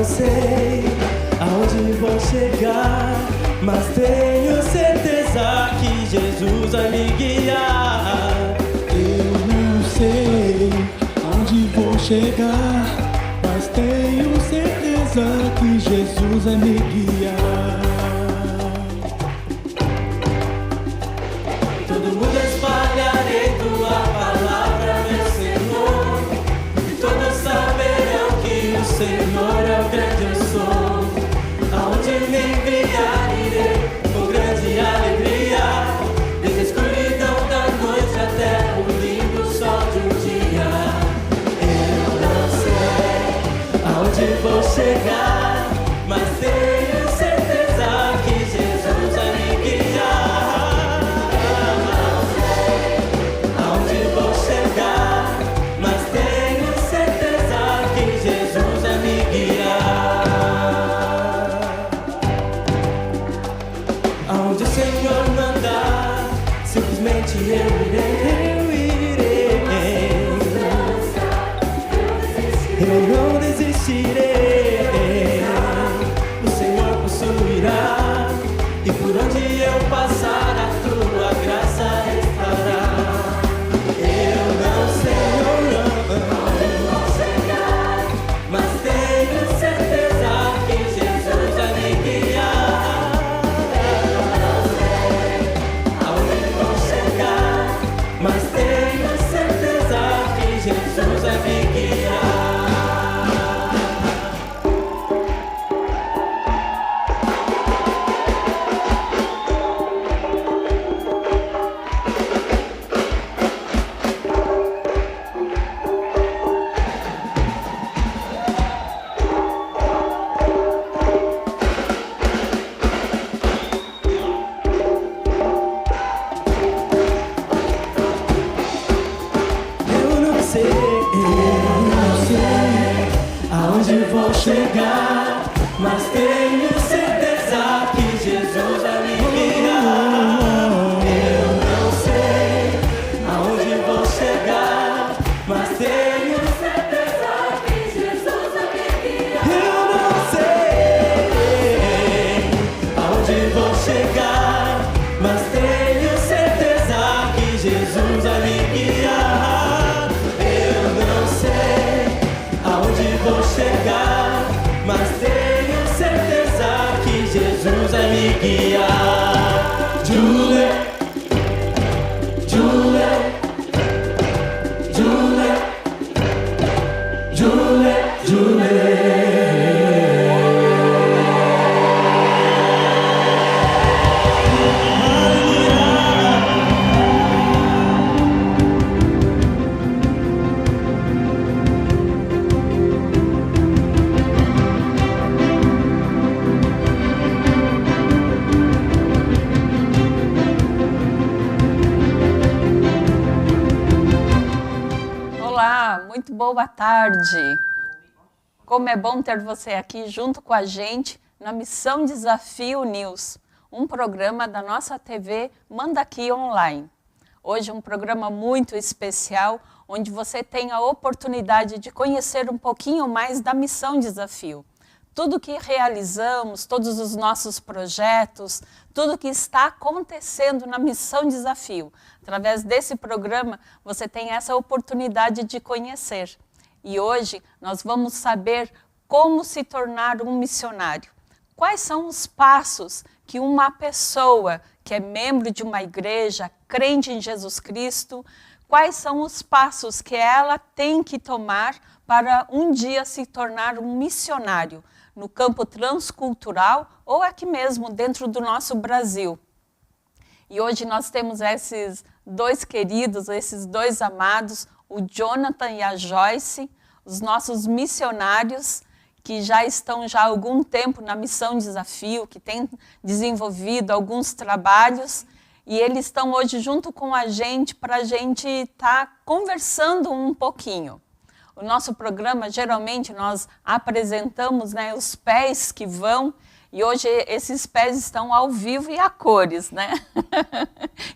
sei aonde vou chegar, mas tenho certeza que Jesus vai me guiar. Eu não sei aonde vou chegar, mas tenho certeza que Jesus vai me guiar. Todo mundo espalharei tua palavra, meu Senhor, e todos saberão que o Senhor é o grande eu sou. Aonde me enviar irei com grande alegria, desde a escuridão da noite até o lindo sol de um dia. Eu não sei aonde vou chegar, mas tenho certeza que Jesus vai me guiar. Eu não sei aonde vou chegar, mas tenho certeza que Jesus vai me guiar. Aonde o Senhor mandar, simplesmente eu irei. Eu não desistirei. O Senhor possuirá, e por onde eu passar a tua graça estará. Eu não sei onde vou chegar, mas tenho certeza que Jesus vai me guiar. Eu não sei aonde vou chegar, mas tenho certeza que Jesus vai me guiar. Eu não sei aonde vou chegar, mas tenho certeza que Jesus vai me guiar. Eu não sei aonde vou chegar, mas tenho certeza que Jesus vai me guiar. Eu não sei aonde vou chegar, mas tenho certeza que Jesus vai me guiar. Aonde vou chegar, mas tenho certeza que Jesus vai me guiar. Julie, Julie, Julie, Julie, Julie. Muito boa tarde. Como é bom ter você aqui junto com a gente na Missão Desafio News, um programa da nossa TV Manda Aqui Online. Hoje um programa muito especial, onde você tem a oportunidade de conhecer um pouquinho mais da Missão Desafio. Tudo que realizamos, todos os nossos projetos, tudo que está acontecendo na Missão Desafio. Através desse programa, você tem essa oportunidade de conhecer. E hoje nós vamos saber como se tornar um missionário. Quais são os passos que uma pessoa que é membro de uma igreja, crente em Jesus Cristo, quais são os passos que ela tem que tomar para um dia se tornar um missionário no campo transcultural ou aqui mesmo dentro do nosso Brasil. E hoje nós temos esses dois queridos, esses dois amados, o Jonathan e a Joyce, os nossos missionários que já estão há algum tempo na Missão Desafio, que têm desenvolvido alguns trabalhos, e eles estão hoje junto com a gente para a gente estar conversando um pouquinho. O nosso programa, geralmente, nós apresentamos, né, os pés que vão, e hoje esses pés estão ao vivo e a cores, né?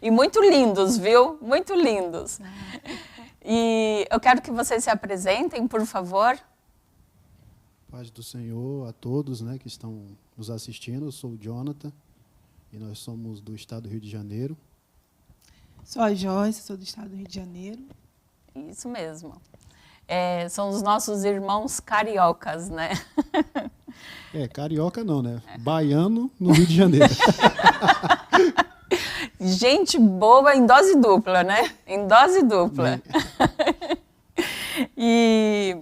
E muito lindos, viu? Muito lindos. E eu quero que vocês se apresentem, por favor. Paz do Senhor a todos, né, que estão nos assistindo. Eu sou o Jonathan e nós somos do estado do Rio de Janeiro. Sou a Joyce, sou do estado do Rio de Janeiro. Isso mesmo. São os nossos irmãos cariocas, né? Carioca não, né? Baiano no Rio de Janeiro. Gente boa em dose dupla, né? Em dose dupla. E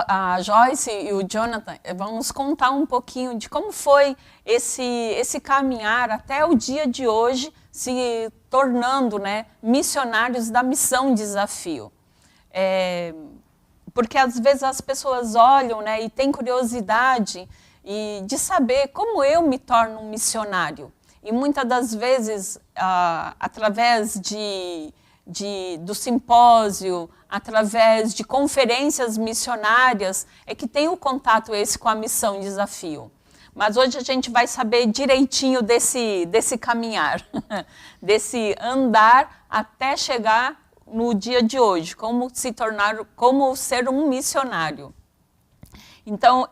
a Joyce e o Jonathan vão nos contar um pouquinho de como foi esse caminhar até o dia de hoje, se tornando, né, missionários da Missão Desafio. Porque às vezes as pessoas olham, né, e têm curiosidade de saber como eu me torno um missionário. E muitas das vezes, através do simpósio, através de conferências missionárias, é que tem o contato esse com a Missão Desafio. Mas hoje a gente vai saber direitinho desse caminhar, desse andar até chegar no dia de hoje, como ser um missionário. Então,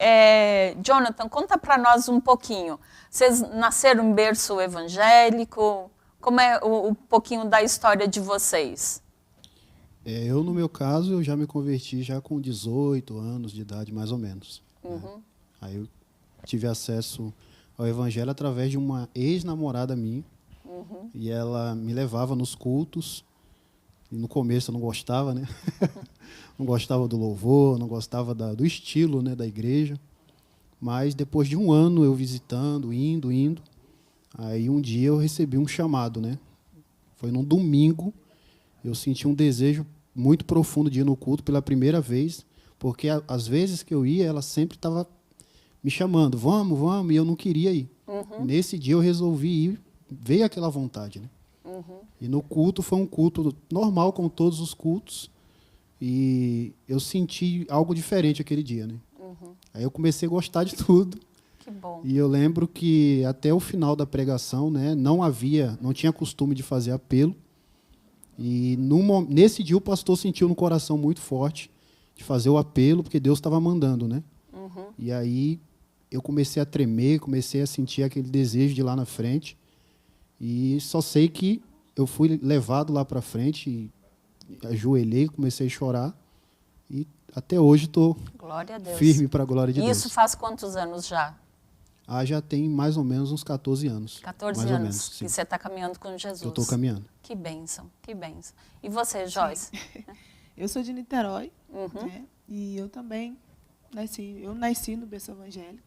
Jonathan, conta para nós um pouquinho. Vocês nasceram em berço evangélico? Como é um pouquinho da história de vocês? Eu, no meu caso, eu já me converti já com 18 anos de idade, mais ou menos. Né? Aí eu tive acesso ao evangelho através de uma ex-namorada minha. E ela me levava nos cultos. E no começo eu não gostava, né? Não gostava do louvor, não gostava do estilo, né, da igreja. Mas depois de um ano eu visitando, indo, aí um dia eu recebi um chamado, né? Foi num domingo, eu senti um desejo muito profundo de ir no culto pela primeira vez, porque às vezes que eu ia, ela sempre estava me chamando, vamos, e eu não queria ir. Nesse dia eu resolvi ir, veio aquela vontade, né? E no culto foi um culto normal, como todos os cultos, e eu senti algo diferente aquele dia, né? Aí eu comecei a gostar de tudo. Que bom. E eu lembro que até o final da pregação, né, não tinha costume de fazer apelo. E nesse dia o pastor sentiu no coração muito forte de fazer o apelo, porque Deus estava mandando, né? E aí eu comecei a tremer, comecei a sentir aquele desejo de ir lá na frente. E só sei que eu fui levado lá para frente, e ajoelhei, comecei a chorar. E até hoje estou firme para a glória de Deus. Isso faz quantos anos já? Já tem mais ou menos uns 14 anos. 14 anos que você está caminhando com Jesus. Eu estou caminhando. Que bênção, que bênção. E você, Joyce? Eu sou de Niterói, né? E eu também nasci no berço evangélico.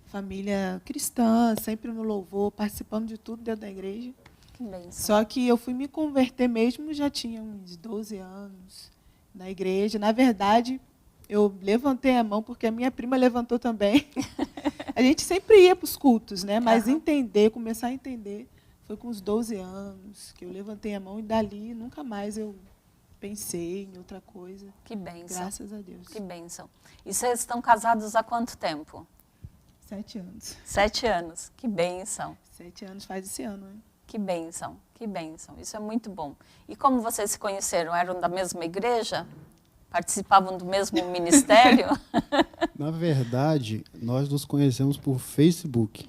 Família cristã, sempre no louvor, participando de tudo dentro da igreja. Que bênção. Só que eu fui me converter mesmo, já tinha uns 12 anos na igreja. Na verdade, eu levantei a mão porque a minha prima levantou também. A gente sempre ia para os cultos, né? Mas começar a entender, foi com os 12 anos que eu levantei a mão e dali nunca mais eu pensei em outra coisa. Que bênção. Graças a Deus. Que bênção. E vocês estão casados há quanto tempo? 7 anos. 7 anos. Que bênção. 7 anos faz esse ano, hein? Que bênção, que bênção. Isso é muito bom. E como vocês se conheceram? Eram da mesma igreja? Participavam do mesmo ministério? Na verdade, nós nos conhecemos por Facebook.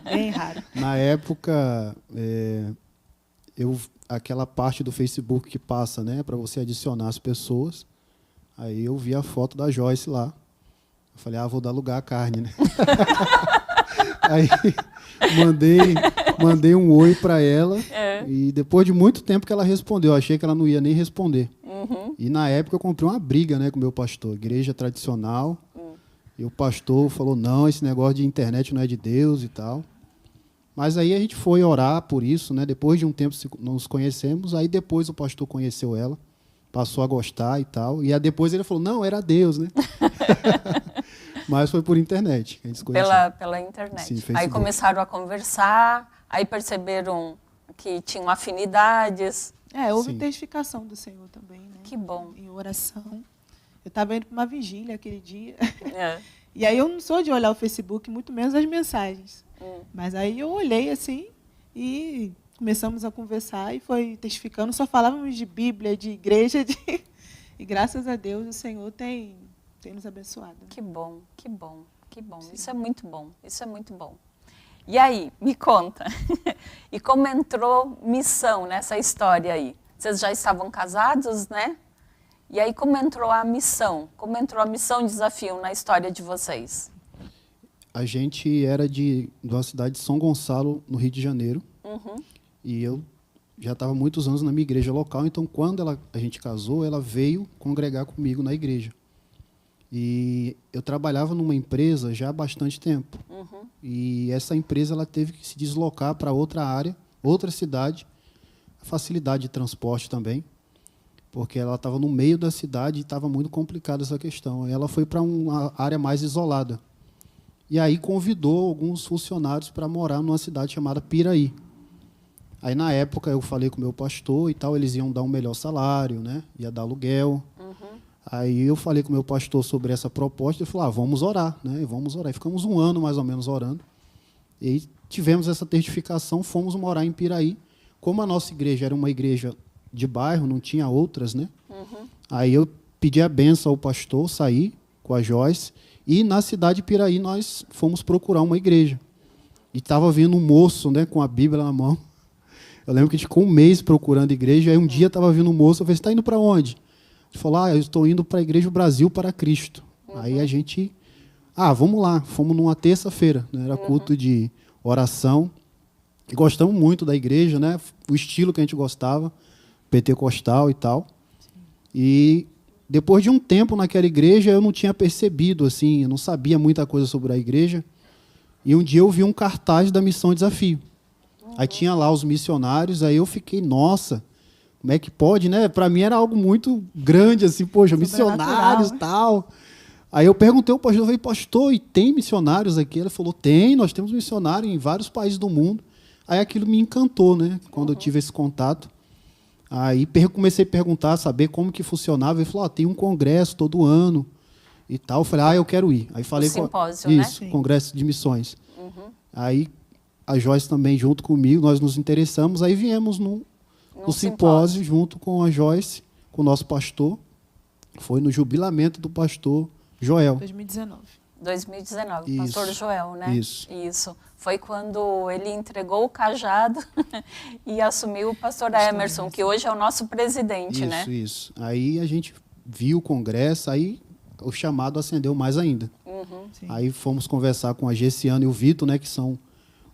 Bem raro. Na época, aquela parte do Facebook que passa, né, para você adicionar as pessoas, aí eu vi a foto da Joyce lá. Eu falei, vou dar lugar à carne, né? Aí mandei um oi para ela e depois de muito tempo que ela respondeu, eu achei que ela não ia nem responder. E na época eu comprei uma briga, né, com o meu pastor, igreja tradicional, e o pastor falou, não, esse negócio de internet não é de Deus e tal. Mas aí a gente foi orar por isso, né? Depois de um tempo nos conhecemos, aí depois o pastor conheceu ela, passou a gostar e tal, e aí depois ele falou, não, era Deus, né? Mas foi por internet que a gente se conheceu. Pela internet. Sim, aí começaram a conversar, aí perceberam que tinham afinidades. Houve Sim. testificação do Senhor também, né? Que bom. Em oração. Eu estava indo para uma vigília aquele dia. E aí eu não sou de olhar o Facebook, muito menos as mensagens. Mas aí eu olhei assim e começamos a conversar e foi testificando. Só falávamos de Bíblia, de igreja. E graças a Deus o Senhor tem tem nos abençoado. Que bom, que bom, que bom. Sim. Isso é muito bom, isso é muito bom. E aí, me conta, e como entrou missão nessa história aí? Vocês já estavam casados, né? E aí, como entrou a missão? Como entrou a missão Desafio na história de vocês? A gente era de uma cidade de São Gonçalo, no Rio de Janeiro. E eu já estava muitos anos na minha igreja local, então quando a gente casou, ela veio congregar comigo na igreja. E eu trabalhava numa empresa já há bastante tempo. E essa empresa ela teve que se deslocar para outra área, outra cidade, facilidade de transporte também, porque ela estava no meio da cidade e estava muito complicada essa questão. Ela foi para uma área mais isolada. E aí convidou alguns funcionários para morar numa cidade chamada Piraí. Aí, na época, eu falei com o meu pastor e tal, eles iam dar um melhor salário, né? Ia dar aluguel. Aí eu falei com o meu pastor sobre essa proposta e ele falou, vamos orar, né? Vamos orar. E ficamos um ano, mais ou menos, orando. E aí tivemos essa certificação, fomos morar em Piraí. Como a nossa igreja era uma igreja de bairro, não tinha outras, né? Aí eu pedi a benção ao pastor, saí com a Joyce, e na cidade de Piraí nós fomos procurar uma igreja. E estava vindo um moço, né, com a Bíblia na mão. Eu lembro que a gente ficou um mês procurando igreja, aí um dia estava vindo um moço, eu falei, você está indo para onde? Ele falou, eu estou indo para a Igreja Brasil para Cristo. Aí a gente, vamos lá, fomos numa terça-feira, né, era culto de oração, e gostamos muito da igreja, né, o estilo que a gente gostava, pentecostal e tal. E depois de um tempo naquela igreja, eu não tinha percebido, assim, eu não sabia muita coisa sobre a igreja, e um dia eu vi um cartaz da Missão Desafio. Aí tinha lá os missionários, aí eu fiquei, nossa, como é que pode, né? Para mim era algo muito grande, assim, poxa, missionários e tal. Aí eu perguntei ao pastor, eu falei, pastor, e tem missionários aqui? Ele falou, tem, nós temos missionários em vários países do mundo. Aí aquilo me encantou, né? Quando eu tive esse contato. Aí comecei a perguntar, saber como que funcionava. Ele falou, tem um congresso todo ano e tal. Eu falei, eu quero ir. Aí falei, o simpósio, isso, né? Congresso de Missões. Aí a Joyce também junto comigo, nós nos interessamos, aí viemos no simpósio junto com a Joyce, com o nosso pastor. Foi no jubilamento do pastor Joel. 2019. 2019, Isso, pastor Joel, né? Isso. Foi quando ele entregou o cajado e assumiu o pastor Emerson, que hoje é o nosso presidente, né? Isso. Aí a gente viu o congresso, aí o chamado acendeu mais ainda. Aí fomos conversar com a Gessiana e o Vitor, né, que são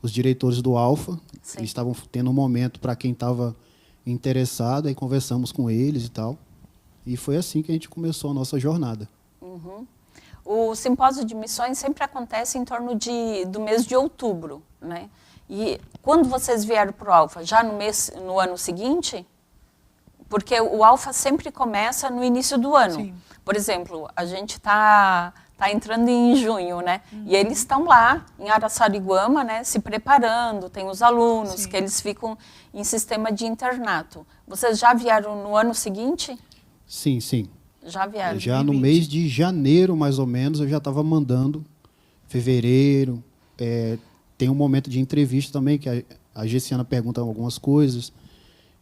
os diretores do Alfa. Sim. Eles estavam tendo um momento para quem estava interessado, aí conversamos com eles e tal. E foi assim que a gente começou a nossa jornada. O simpósio de missões sempre acontece em torno do mês de outubro, né? E quando vocês vieram para o Alfa? Já no ano seguinte? Porque o Alfa sempre começa no início do ano. Sim. Por exemplo, a gente está entrando em junho, né? E eles estão lá em Araçariguama, né? Se preparando, tem os alunos, Sim. que eles ficam em sistema de internato. Vocês já vieram no ano seguinte? Sim. Já vieram. Já no mês de janeiro, mais ou menos, eu já estava mandando. Fevereiro. Tem um momento de entrevista também, que a Gessiana pergunta algumas coisas.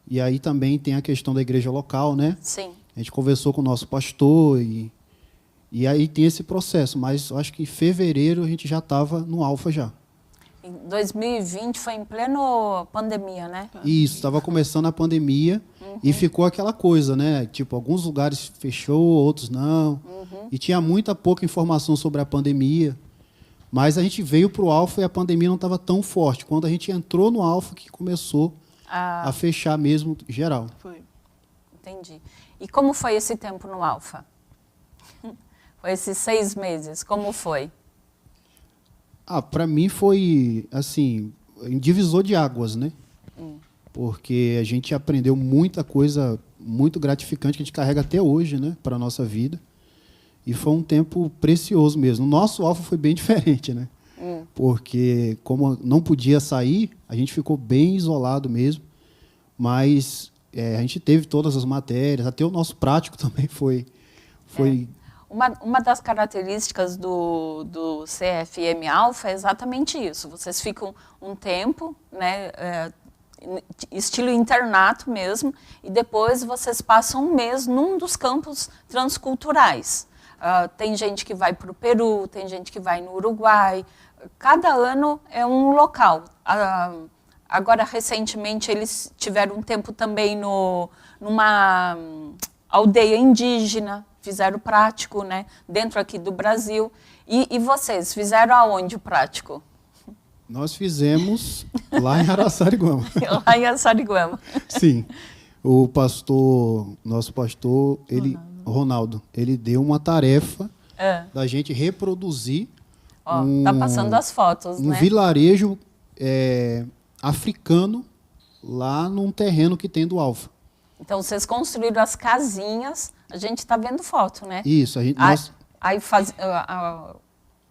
E aí também tem a questão da igreja local, né? Sim. A gente conversou com o nosso pastor e aí tem esse processo. Mas eu acho que em fevereiro a gente já estava no Alfa já. Em 2020 foi em pleno pandemia, né? Isso, estava começando a pandemia e ficou aquela coisa, né? Tipo, alguns lugares fechou, outros não. E tinha pouca informação sobre a pandemia. Mas a gente veio para o Alfa e a pandemia não estava tão forte. Quando a gente entrou no Alfa que começou a fechar mesmo geral. Foi. Entendi. E como foi esse tempo no Alfa? Foi esses 6 meses, como foi? Para mim foi, assim, um divisor de águas, né? Porque a gente aprendeu muita coisa muito gratificante que a gente carrega até hoje, né, para a nossa vida. E foi um tempo precioso mesmo. O nosso Alfa foi bem diferente, né? Porque como não podia sair, a gente ficou bem isolado mesmo. Mas a gente teve todas as matérias, até o nosso prático também foi... Uma das características do CFM Alfa é exatamente isso. Vocês ficam um tempo, né, estilo internato mesmo, e depois vocês passam um mês num dos campos transculturais. Tem gente que vai para o Peru, tem gente que vai no Uruguai. Cada ano é um local. Agora, recentemente, eles tiveram um tempo também numa aldeia indígena, fizeram o prático, né, dentro aqui do Brasil. E vocês, fizeram aonde o prático? Nós fizemos lá em Araçariguama. Lá em Araçariguama. Sim. Nosso pastor, Ronaldo, ele deu uma tarefa da gente reproduzir tá passando as fotos, um né? vilarejo africano lá num terreno que tem do Alfa. Então, vocês construíram as casinhas, a gente está vendo foto, né? Isso. Aí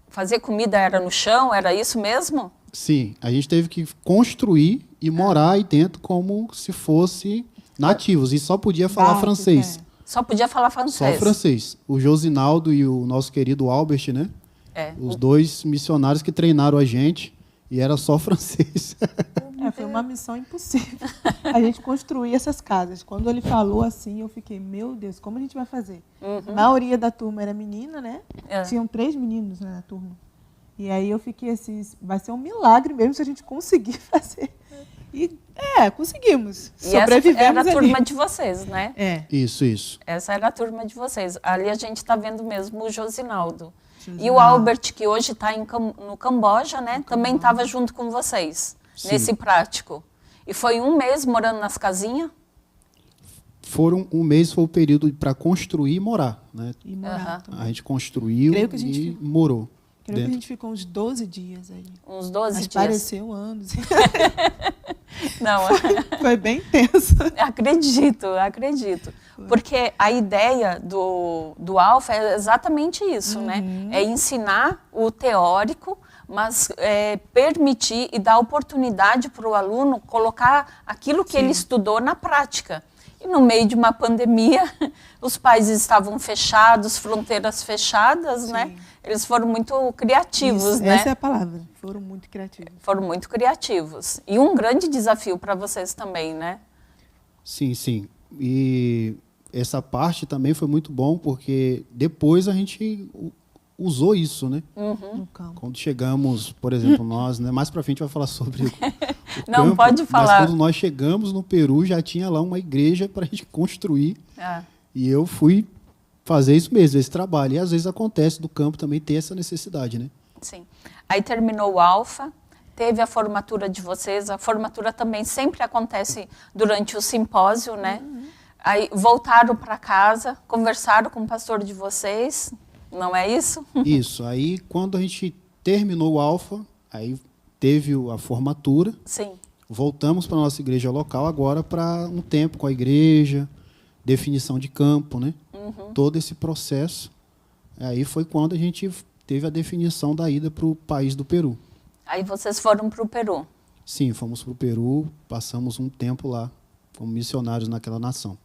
fazer comida era no chão, era isso mesmo? Sim, a gente teve que construir e morar aí dentro como se fosse nativos, e só podia falar francês. Só podia falar francês. Só francês. O Josinaldo e o nosso querido Albert, né? Os dois missionários que treinaram a gente, e era só francês. Foi uma missão impossível. A gente construir essas casas. Quando ele falou assim, eu fiquei, meu Deus, como a gente vai fazer? A maioria da turma era menina, né? Tinham 3 meninos, né, na turma. E aí eu fiquei assim, vai ser um milagre mesmo se a gente conseguir fazer. E conseguimos. Sobrevivemos essa era a ali. turma de vocês, né? Isso. Essa era a turma de vocês. Ali a gente está vendo mesmo o Josinaldo. E o Albert, que hoje está no Camboja, né? Também estava junto com vocês, nesse prático. E foi um mês morando nas casinhas? Um mês foi o período para construir e morar, né? E morar também. A gente construiu e morou. Creio que a gente ficou uns 12 dias aí. Uns 12 Mas dias. pareceu anos. Não, foi bem tenso. Acredito. Porque a ideia do Alfa é exatamente isso, né? É ensinar o teórico, mas permitir e dar oportunidade para o aluno colocar aquilo que ele estudou na prática. E no meio de uma pandemia, os países estavam fechados, fronteiras fechadas, né? Eles foram muito criativos, né? Essa é a palavra, foram muito criativos. Foram muito criativos. E um grande desafio para vocês também, né? Sim. E essa parte também foi muito bom, porque depois a gente usou isso, né? No campo. Quando chegamos, por exemplo, nós, né? Mais para frente vai falar sobre o Não, campo, pode falar. Mas quando nós chegamos no Peru, já tinha lá uma igreja para a gente construir. E eu fui fazer isso mesmo, esse trabalho. E às vezes acontece do campo também ter essa necessidade, né? Sim. Aí terminou o Alfa, teve a formatura de vocês. A formatura também sempre acontece durante o simpósio, né? Aí voltaram para casa, conversaram com o pastor de vocês, não é isso? Isso. Aí quando a gente terminou o Alfa, aí teve a formatura. Sim. Voltamos para a nossa igreja local agora para um tempo com a igreja, definição de campo, né? Todo esse processo. Aí foi quando a gente teve a definição da ida para o país do Peru. Aí vocês foram para o Peru? Sim, fomos para o Peru, passamos um tempo lá como missionários naquela nação.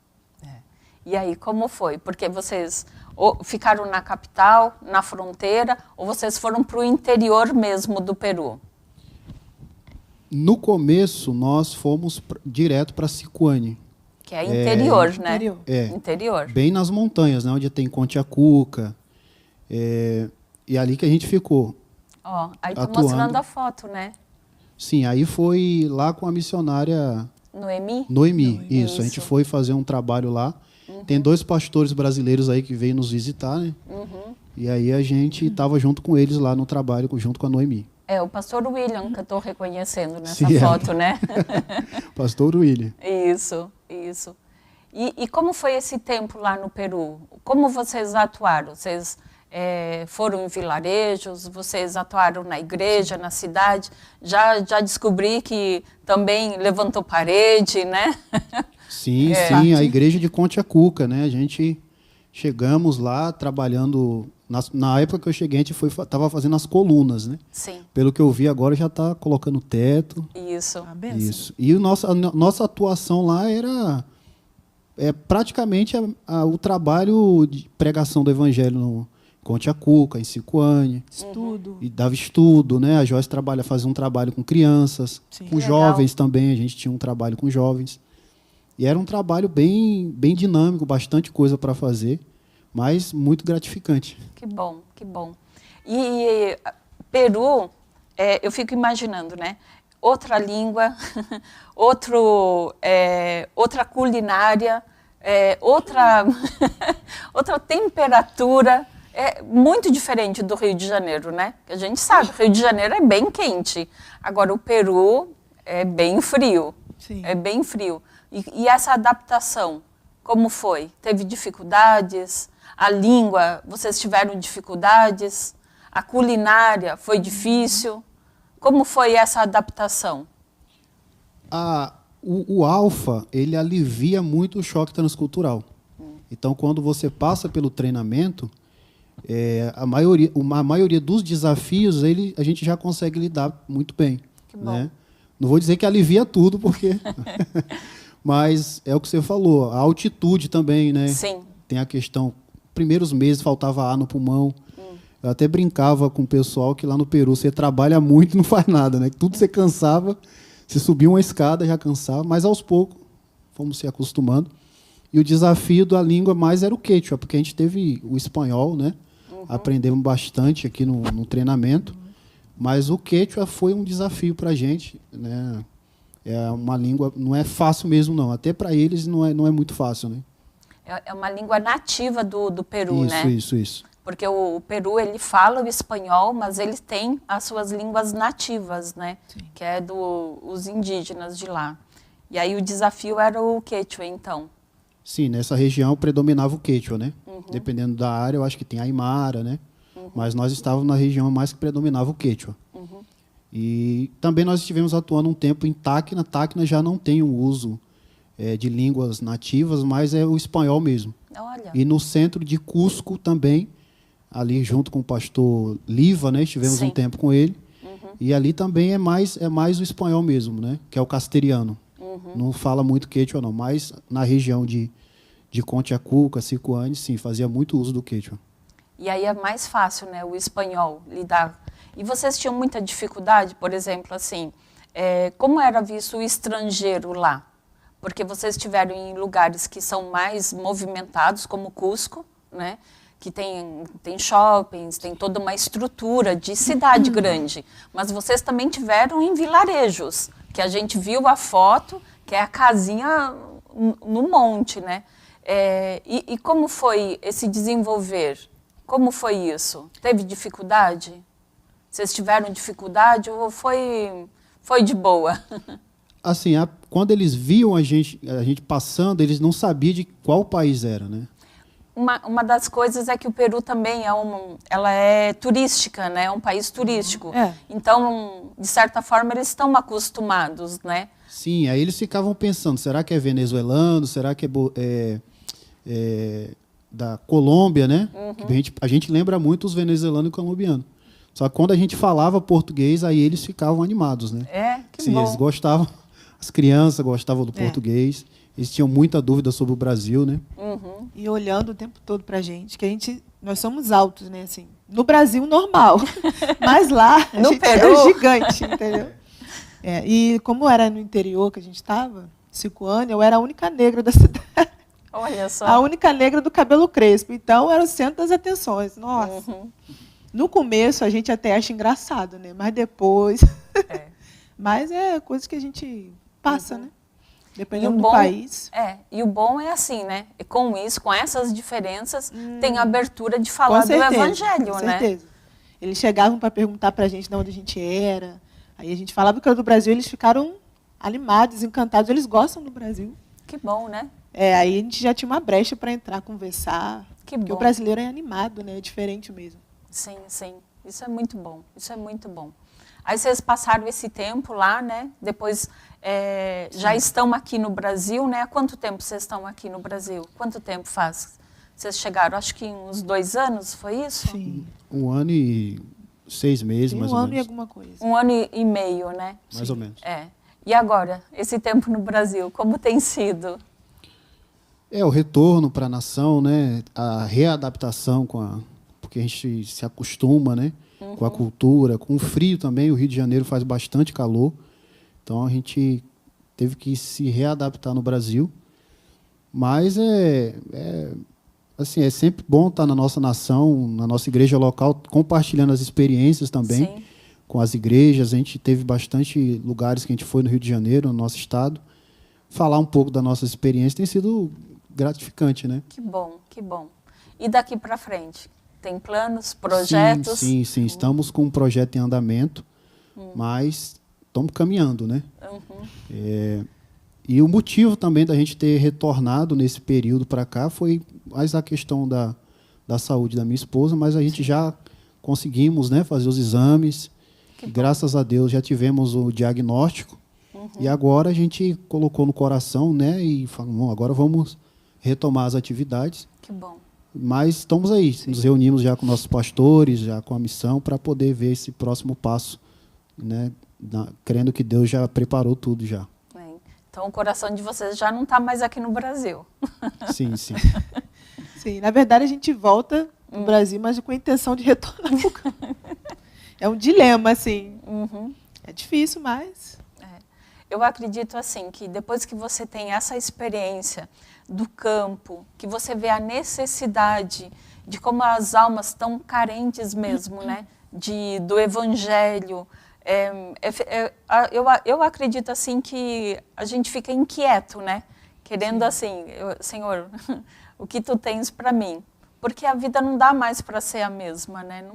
E aí, como foi? Porque vocês ficaram na capital, na fronteira, ou vocês foram para o interior mesmo do Peru? No começo, nós fomos direto para Sicuane. Que é interior, né? Interior. Bem nas montanhas, né? Onde tem Contiacuca. E ali que a gente ficou. Aí tá atuando. mostrando a foto, né? Sim, aí foi lá com a missionária Noemi. Isso, a gente foi fazer um trabalho lá. Tem 2 pastores brasileiros aí que veio nos visitar, né? E aí a gente estava junto com eles lá no trabalho, junto com a Noemi. É o pastor William que eu estou reconhecendo nessa Sim, foto, né? Pastor William. Isso. E como foi esse tempo lá no Peru? Como vocês atuaram? Vocês foram em vilarejos? Vocês atuaram na igreja, na cidade? Já descobri que também levantou parede, né? Sim, a igreja de Contiacuca, né? A gente chegamos lá trabalhando. Na época que eu cheguei, a gente estava fazendo as colunas, né? Sim. Pelo que eu vi agora, já está colocando teto. Isso. Isso. E a nossa atuação lá era praticamente o trabalho de pregação do evangelho no Contiacuca, em Sicuane. Estudo. E dava estudo, né? A Joyce fazia um trabalho com crianças, com jovens também. A gente tinha um trabalho com jovens. E era um trabalho bem dinâmico, bastante coisa para fazer. mas muito gratificante. Que bom, que bom. E Peru, eu fico imaginando, né? Outra língua, outra culinária, outra, outra temperatura, muito diferente do Rio de Janeiro, né? A gente sabe, Rio de Janeiro é bem quente. Agora, o Peru é bem frio. Sim. É bem frio. E essa adaptação, como foi? Teve dificuldades? A língua, vocês tiveram dificuldades? A culinária foi difícil? Como foi essa adaptação? O alfa, ele alivia muito o choque transcultural. Então, quando você passa pelo treinamento, a maioria dos desafios a gente já consegue lidar muito bem. Que bom. Né? Não vou dizer que alivia tudo, porque... Mas é o que você falou, a altitude também, né? Sim. Tem a questão, primeiros meses faltava ar no pulmão. Eu até brincava com o pessoal que lá no Peru você trabalha muito e não faz nada, né? Tudo você cansava, você subia uma escada já cansava, mas aos poucos fomos se acostumando. E o desafio da língua mais era o quechua, porque a gente teve o espanhol, né? Aprendemos bastante aqui no treinamento, mas o quechua foi um desafio para a gente, né? É uma língua, não é fácil mesmo não, até para eles não é muito fácil, né? É uma língua nativa do Peru, né? Isso. Porque o Peru, ele fala o espanhol, mas ele tem as suas línguas nativas, né? Sim. Que é dos indígenas de lá. E aí o desafio era o quechua, então. Sim, nessa região predominava o quechua, né? Dependendo da área, eu acho que tem a aimara, né? Mas nós estávamos na região mais que predominava o quechua. E também nós estivemos atuando um tempo em Tacna. Tacna já não tem o uso de línguas nativas, mas é o espanhol mesmo. Olha. E no centro de Cusco também, ali junto com o pastor Liva, né? Estivemos Sim. um tempo com ele. E ali também é mais o espanhol mesmo, né? Que é o castelhano. Não fala muito quechua, não. Mas na região de Contiacuca, Sicuane, sim, fazia muito uso do quechua. E aí é mais fácil, né? O espanhol lidar. E vocês tinham muita dificuldade, por exemplo, assim, como era visto o estrangeiro lá? Porque vocês estiveram em lugares que são mais movimentados, como Cusco, né? Que tem shoppings, tem toda uma estrutura de cidade grande. Mas vocês também tiveram em vilarejos, que a gente viu a foto, que é a casinha no monte, né? E como foi esse desenvolver? Como foi isso? Teve dificuldade? Vocês tiveram dificuldade ou foi de boa? Assim, quando eles viam a gente passando, eles não sabiam de qual país era, né? Uma das coisas é que o Peru também ela é turística, né? É um país turístico. Então, de certa forma, eles estão acostumados, né? Sim, aí eles ficavam pensando, será que é venezuelano? Será que é da Colômbia, né? A gente lembra muito os venezuelanos e colombianos. Só que quando a gente falava português, aí eles ficavam animados, né? Que Sim, bom. eles gostavam, as crianças gostavam do português, eles tinham muita dúvida sobre o Brasil, né? E olhando o tempo todo pra gente, que nós somos altos, né? Assim, no Brasil, normal. Mas lá, a No gente Peru. é gigante, entendeu? E como era no interior que a gente estava, Sicuane, eu era a única negra da cidade. Olha só. A única negra do cabelo crespo. Então, era o centro das atenções. Nossa. No começo, a gente até acha engraçado, né? Mas depois... Mas é coisa que a gente passa, né? Dependendo do país. E o bom é assim, né? E com essas diferenças, tem abertura de falar Com certeza, do evangelho, com né? certeza. Eles chegavam para perguntar para a gente de onde a gente era. Aí a gente falava que era do Brasil, eles ficaram animados, encantados. Eles gostam do Brasil. Que bom, né? Aí a gente já tinha uma brecha para entrar, conversar. Que porque bom. o brasileiro é animado, né? É diferente mesmo. Sim, sim. Isso é muito bom. Isso é muito bom. Aí vocês passaram esse tempo lá, né? Depois já estão aqui no Brasil, né? Há quanto tempo vocês estão aqui no Brasil? Quanto tempo faz? Vocês chegaram, acho que em uns 2 anos, foi isso? Sim. 1 ano e 6 meses, Tem mais um ou ano e menos. alguma coisa. 1 ano e meio, né? Mais ou menos. E agora, esse tempo no Brasil, como tem sido? O retorno para a nação, né? A readaptação porque a gente se acostuma, né? Com a cultura, com o frio também. O Rio de Janeiro faz bastante calor. Então a gente teve que se readaptar no Brasil. Mas assim, é sempre bom estar na nossa nação, na nossa igreja local, compartilhando as experiências também Sim. com as igrejas. A gente teve bastante lugares que a gente foi no Rio de Janeiro, no nosso estado. Falar um pouco da nossa experiência tem sido gratificante, né? Que bom, que bom. E daqui para frente? Tem planos, projetos? Sim, sim, sim. Estamos com um projeto em andamento, mas estamos caminhando, né? E o motivo também da gente ter retornado nesse período para cá foi mais a questão da saúde da minha esposa, mas a gente já conseguimos, né, fazer os exames. Graças a Deus já tivemos o diagnóstico. E agora a gente colocou no coração, né, e falou, bom, agora vamos retomar as atividades. Que bom. Mas estamos aí, nos reunimos já com nossos pastores, já com a missão, para poder ver esse próximo passo, né, crendo que Deus já preparou tudo já. Bem, então o coração de vocês já não está mais aqui no Brasil. Sim, sim. Sim, na verdade a gente volta no Brasil, mas com a intenção de retornar para o campo. É um dilema, assim. É difícil, mas... Eu acredito assim que depois que você tem essa experiência do campo, que você vê a necessidade de como as almas estão carentes mesmo, né, do evangelho, eu acredito assim que a gente fica inquieto, né, querendo assim, Senhor, o que tu tens para mim? Porque a vida não dá mais para ser a mesma, né?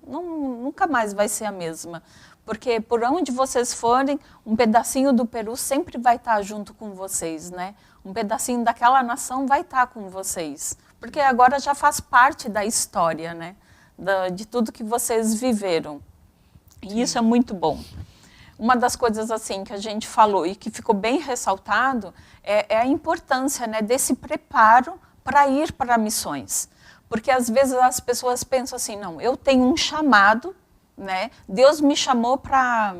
Nunca mais vai ser a mesma. Porque por onde vocês forem, um pedacinho do Peru sempre vai estar junto com vocês, né? Um pedacinho daquela nação vai estar com vocês. Porque agora já faz parte da história, né? De tudo que vocês viveram. E isso é muito bom. Uma das coisas assim que a gente falou e que ficou bem ressaltado é a importância, né, desse preparo para ir para missões. Porque às vezes as pessoas pensam assim, não, eu tenho um chamado, né? Deus me chamou para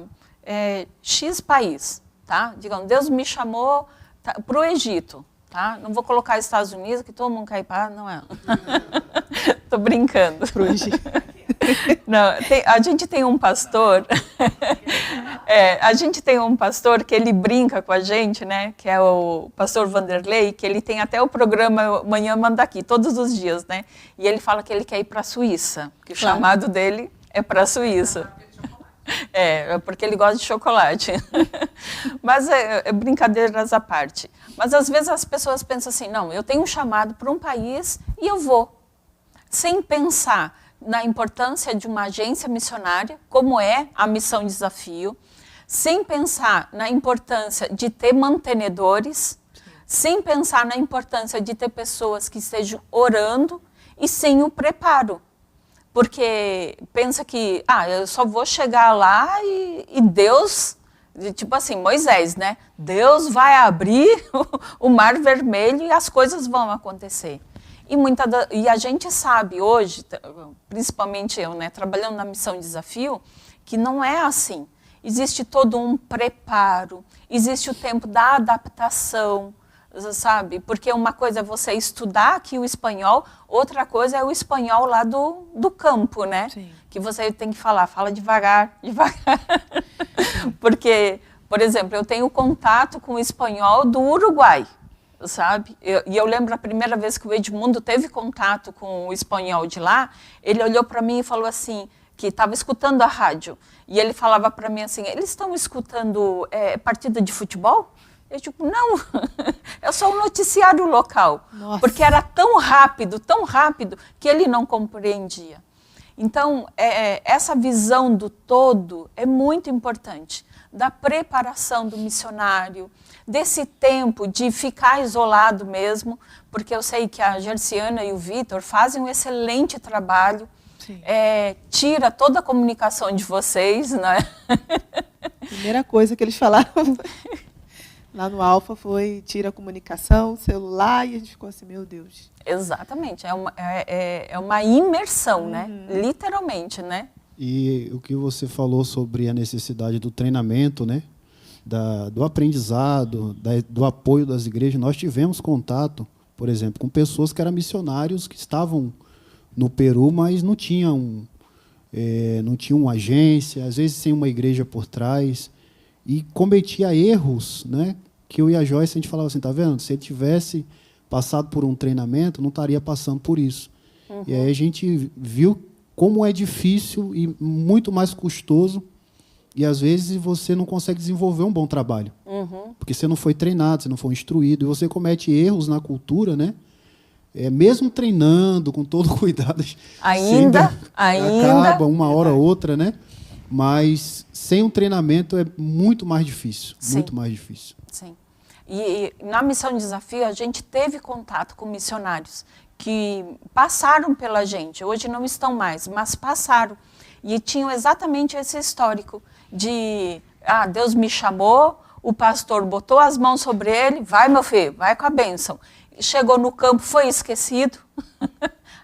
X país, tá? Digamos, Deus me chamou para o Egito, tá? Não vou colocar Estados Unidos, que todo mundo quer ir para, não é? Tô brincando. Pro Egito. Não, a gente tem um pastor, que ele brinca com a gente, né? Que é o pastor Vanderlei, que ele tem até o programa Manhã Manda Aqui, todos os dias, né? E ele fala que ele quer ir para a Suíça, que o chamado dele é para a Suíça. Porque ele gosta de chocolate. Mas brincadeiras à parte. Mas às vezes as pessoas pensam assim, não, eu tenho um chamado para um país e eu vou. Sem pensar na importância de uma agência missionária, como é a Missão Desafio, sem pensar na importância de ter mantenedores, sem pensar na importância de ter pessoas que estejam orando e sem o preparo. Porque pensa que, eu só vou chegar lá e Deus, tipo assim, Moisés, né? Deus vai abrir o Mar Vermelho e as coisas vão acontecer. E a gente sabe hoje, principalmente eu, né, trabalhando na Missão Desafio, que não é assim. Existe todo um preparo, existe o tempo da adaptação, sabe? Porque uma coisa é você estudar aqui o espanhol, outra coisa é o espanhol lá do campo, né? Sim. Que você tem que fala devagar, devagar. Porque, por exemplo, eu tenho contato com o espanhol do Uruguai, sabe? E eu lembro a primeira vez que o Edmundo teve contato com o espanhol de lá, ele olhou para mim e falou assim, que estava escutando a rádio, e ele falava para mim assim, eles estão escutando partida de futebol? Eu tipo, não, é só um noticiário local. Nossa. Porque era tão rápido, que ele não compreendia. Então, essa visão do todo é muito importante, da preparação do missionário, desse tempo de ficar isolado mesmo, porque eu sei que a Gerciana e o Vitor fazem um excelente trabalho, tira toda a comunicação de vocês, né? Primeira coisa que eles falaram lá no Alfa foi tira a comunicação, celular, e a gente ficou assim, meu Deus. Exatamente, é uma imersão, né? Literalmente, né? E o que você falou sobre a necessidade do treinamento, né? Do aprendizado, do apoio das igrejas, nós tivemos contato, por exemplo, com pessoas que eram missionários que estavam no Peru, mas não tinham uma agência, às vezes sem uma igreja por trás, e cometia erros, né? Que eu e a Joyce, a gente falava assim, tá vendo? Se ele tivesse passado por um treinamento, não estaria passando por isso. E aí a gente viu como é difícil e muito mais custoso, e às vezes você não consegue desenvolver um bom trabalho. Porque você não foi treinado, você não foi instruído, e você comete erros na cultura, né? Mesmo treinando, com todo cuidado, Ainda. acaba uma hora ou outra, né? Mas sem um treinamento é muito mais difícil, Sim. muito mais difícil. Sim. E na Missão Desafio, a gente teve contato com missionários que passaram pela gente, hoje não estão mais, mas passaram. E tinham exatamente esse histórico de, Deus me chamou, o pastor botou as mãos sobre ele, vai meu filho, vai com a bênção. Chegou no campo, foi esquecido,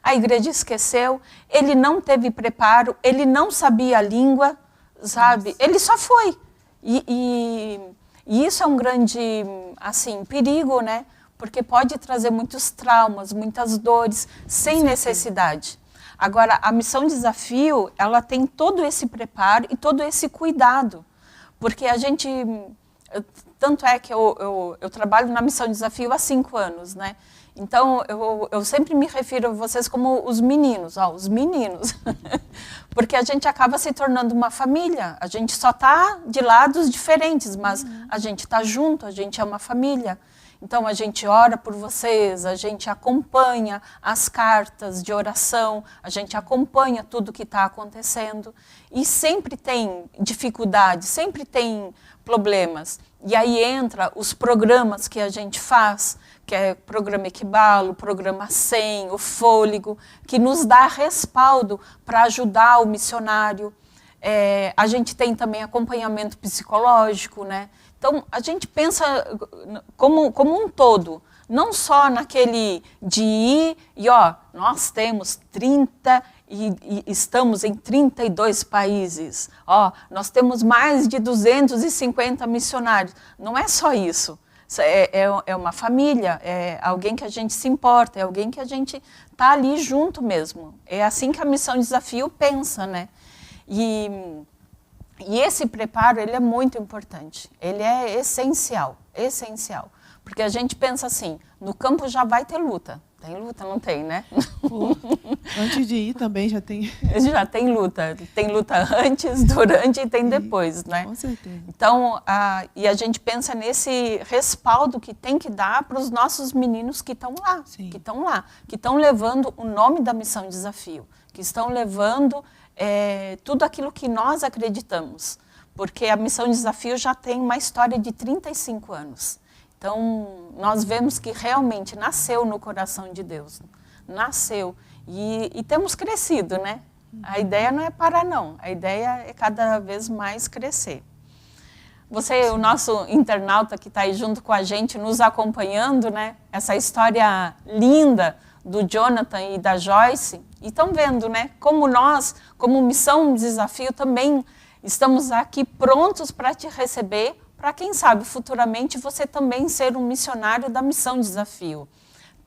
a igreja esqueceu, ele não teve preparo, ele não sabia a língua, sabe? Ele só foi. E isso é um grande, assim, perigo, né? Porque pode trazer muitos traumas, muitas dores, sem necessidade. Agora, a Missão Desafio, ela tem todo esse preparo e todo esse cuidado. Porque a gente... Tanto é que eu trabalho na Missão Desafio há 5 anos, né? Então, eu sempre me refiro a vocês como os meninos, os meninos. Porque a gente acaba se tornando uma família. A gente só está de lados diferentes, mas a gente está junto, a gente é uma família. Então, a gente ora por vocês, a gente acompanha as cartas de oração, a gente acompanha tudo que está acontecendo. E sempre tem dificuldades, sempre tem problemas. E aí entra os programas que a gente faz, que é o programa Equibalo, o programa 100, o Fôlego, que nos dá respaldo para ajudar o missionário. A gente tem também acompanhamento psicológico, né? Então, a gente pensa como um todo, não só naquele de ir e, nós temos 30 e estamos em 32 países, nós temos mais de 250 missionários. Não é só isso. É uma família, é alguém que a gente se importa, é alguém que a gente está ali junto mesmo. É assim que a Missão Desafio pensa, né? E esse preparo, ele é muito importante, ele é essencial, essencial. Porque a gente pensa assim, no campo já vai ter luta. Tem luta? Não tem, né? Antes de ir também já tem... Já tem luta. Tem luta antes, durante e tem depois, né? Com certeza. Então, e a gente pensa nesse respaldo que tem que dar para os nossos meninos que estão lá, Sim. que estão levando o nome da Missão Desafio, que estão levando tudo aquilo que nós acreditamos. Porque a Missão Desafio já tem uma história de 35 anos. Então, nós vemos que realmente nasceu no coração de Deus. Nasceu. E temos crescido, né? A ideia não é parar, não. A ideia é cada vez mais crescer. Você, o nosso internauta que está aí junto com a gente, nos acompanhando, né? Essa história linda do Jonathan e da Joyce. E estão vendo, né? Como nós, como Missão Desafio, também estamos aqui prontos para te receber, para quem sabe futuramente você também ser um missionário da Missão Desafio.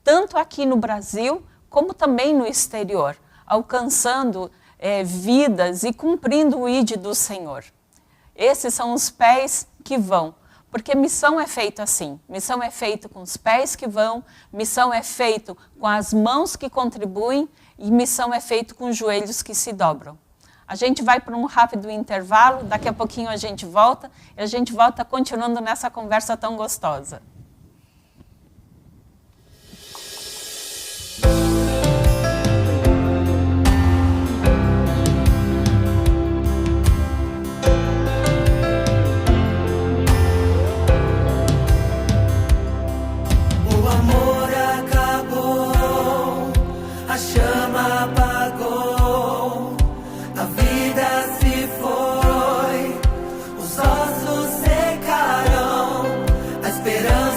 Tanto aqui no Brasil, como também no exterior, alcançando vidas e cumprindo o ID do Senhor. Esses são os pés que vão, porque missão é feita assim. Missão é feita com os pés que vão, missão é feita com as mãos que contribuem e missão é feita com os joelhos que se dobram. A gente vai para um rápido intervalo, daqui a pouquinho a gente volta, e a gente volta continuando nessa conversa tão gostosa. O amor acabou, a chama apagou, a vida se foi, os ossos secarão, a esperança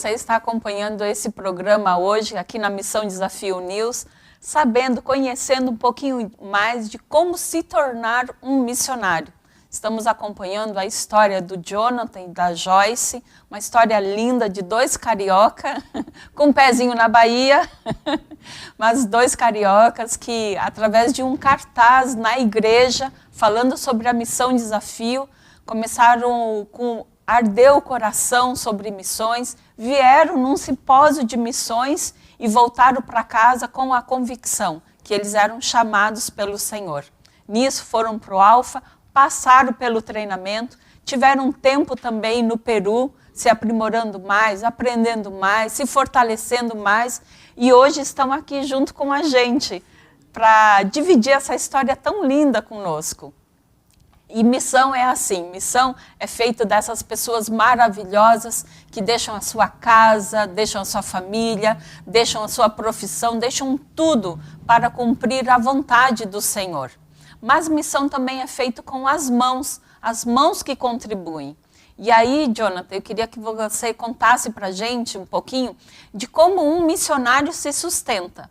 você está acompanhando esse programa hoje aqui na Missão Desafio News, sabendo, conhecendo um pouquinho mais de como se tornar um missionário. Estamos acompanhando a história do Jonathan e da Joyce, uma história linda de dois carioca, com um pezinho na Bahia, mas dois cariocas que, através de um cartaz na igreja, falando sobre a Missão Desafio, começaram com ardeu o coração sobre missões, vieram num simpósio de missões e voltaram para casa com a convicção que eles eram chamados pelo Senhor. Nisso foram para o Alfa, passaram pelo treinamento, tiveram um tempo também no Peru, se aprimorando mais, aprendendo mais, se fortalecendo mais, e hoje estão aqui junto com a gente para dividir essa história tão linda conosco. E missão é assim, missão é feita dessas pessoas maravilhosas que deixam a sua casa, deixam a sua família, deixam a sua profissão, deixam tudo para cumprir a vontade do Senhor. Mas missão também é feita com as mãos que contribuem. E aí, Jonathan, eu queria que você contasse para a gente um pouquinho de como um missionário se sustenta.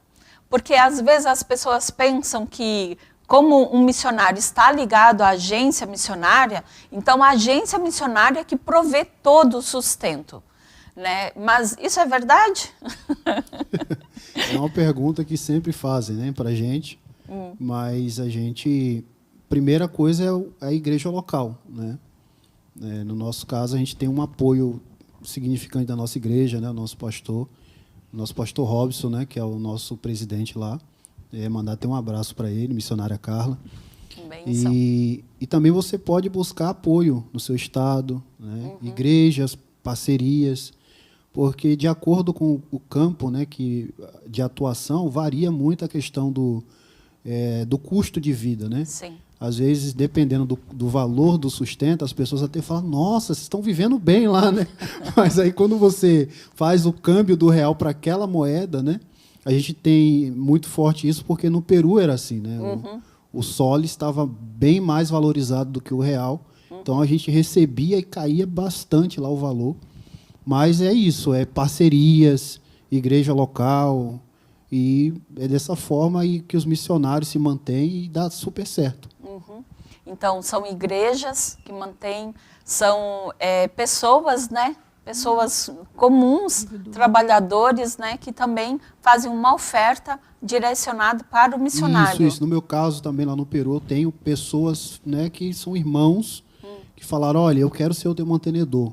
Porque às vezes as pessoas pensam que, como um missionário está ligado à agência missionária, então a agência missionária é que provê todo o sustento, né? Mas isso é verdade? É uma pergunta que sempre fazem, né, para a gente. Mas a gente, primeira coisa é a igreja local, né? No nosso caso, a gente tem um apoio significante da nossa igreja, né? O nosso pastor Robson, né? Que é o nosso presidente lá. Mandar até um abraço para ele, missionária Carla. E também você pode buscar apoio no seu estado, né? Igrejas, parcerias, porque de acordo com o campo, né, de atuação, varia muito a questão do custo de vida, né? Sim. Às vezes, dependendo do valor do sustento, as pessoas até falam, nossa, vocês estão vivendo bem lá, né? Mas aí quando você faz o câmbio do real para aquela moeda, né? A gente tem muito forte isso, porque no Peru era assim, né? O sol estava bem mais valorizado do que o real, então a gente recebia e caía bastante lá o valor. Mas é isso, é parcerias, igreja local, e é dessa forma aí que os missionários se mantêm e dá super certo. Então, são igrejas que mantêm, são pessoas, né? Pessoas comuns, trabalhadores, né? Que também fazem uma oferta direcionada para o missionário. Isso. No meu caso, também lá no Peru, eu tenho pessoas, né, que são irmãos que falaram, olha, eu quero ser o teu mantenedor.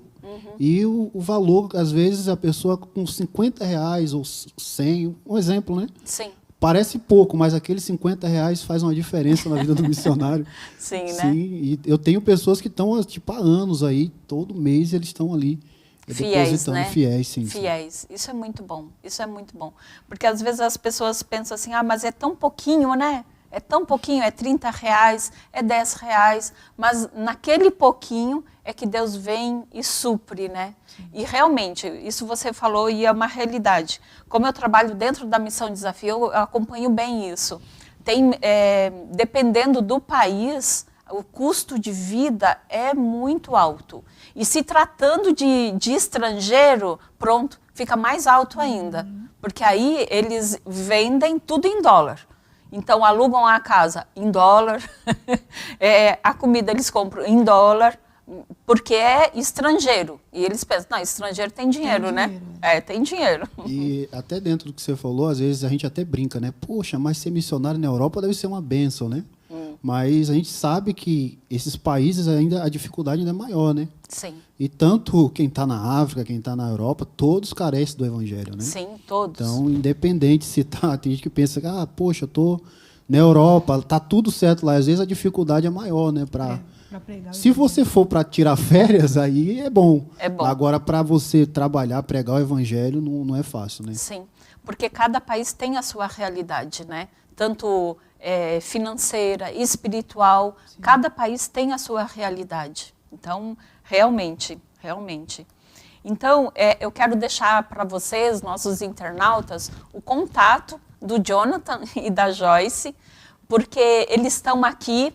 E o valor, às vezes, a pessoa com R$50 ou 100, um exemplo, né? Sim. Parece pouco, mas aqueles R$50 faz uma diferença na vida do missionário. Sim, né? Sim, e eu tenho pessoas que estão, tipo, há anos aí, todo mês eles estão ali. Fiéis, né? Fiéis, sim. Fiéis. Isso é muito bom. Isso é muito bom. Porque, às vezes, as pessoas pensam assim, mas é tão pouquinho, né? É tão pouquinho, é R$30, é R$10, mas naquele pouquinho é que Deus vem e supre, né? E realmente, isso você falou e é uma realidade. Como eu trabalho dentro da Missão Desafio, eu acompanho bem isso. Dependendo do país, o custo de vida é muito alto. E se tratando de estrangeiro, pronto, fica mais alto ainda. Porque aí eles vendem tudo em dólar. Então, alugam a casa em dólar, a comida eles compram em dólar, porque é estrangeiro. E eles pensam, não, estrangeiro tem dinheiro, né? Tem dinheiro. E até dentro do que você falou, às vezes a gente até brinca, né? Poxa, mas ser missionário na Europa deve ser uma bênção, né? Mas a gente sabe que esses países ainda, a dificuldade ainda é maior, né? Sim. E tanto quem está na África, quem está na Europa, todos carecem do Evangelho, né? Sim, todos. Então, independente se tá, tem gente que pensa, poxa, eu tô na Europa, tá tudo certo lá. Às vezes a dificuldade é maior, né? Se você for para tirar férias, aí é bom. É bom. Agora, para você trabalhar, pregar o Evangelho, não é fácil, né? Sim, porque cada país tem a sua realidade, né? Tanto financeira, espiritual, sim. Cada país tem a sua realidade. Então, realmente. Então, eu quero deixar para vocês, nossos internautas, o contato do Jonathan e da Joyce, porque eles estão aqui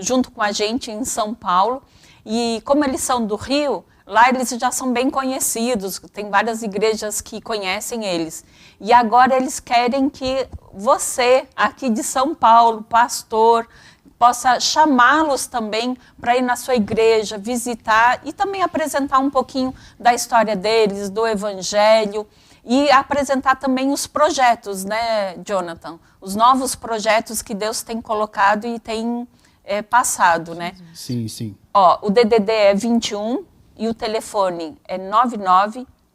junto com a gente em São Paulo, e como eles são do Rio, Lá eles já são bem conhecidos, tem várias igrejas que conhecem eles. E agora eles querem que você, aqui de São Paulo, pastor, possa chamá-los também para ir na sua igreja, visitar e também apresentar um pouquinho da história deles, do evangelho e apresentar também os projetos, né, Jonathan? Os novos projetos que Deus tem colocado e tem passado, né? Sim, sim. Ó, o DDD é 21 e o telefone é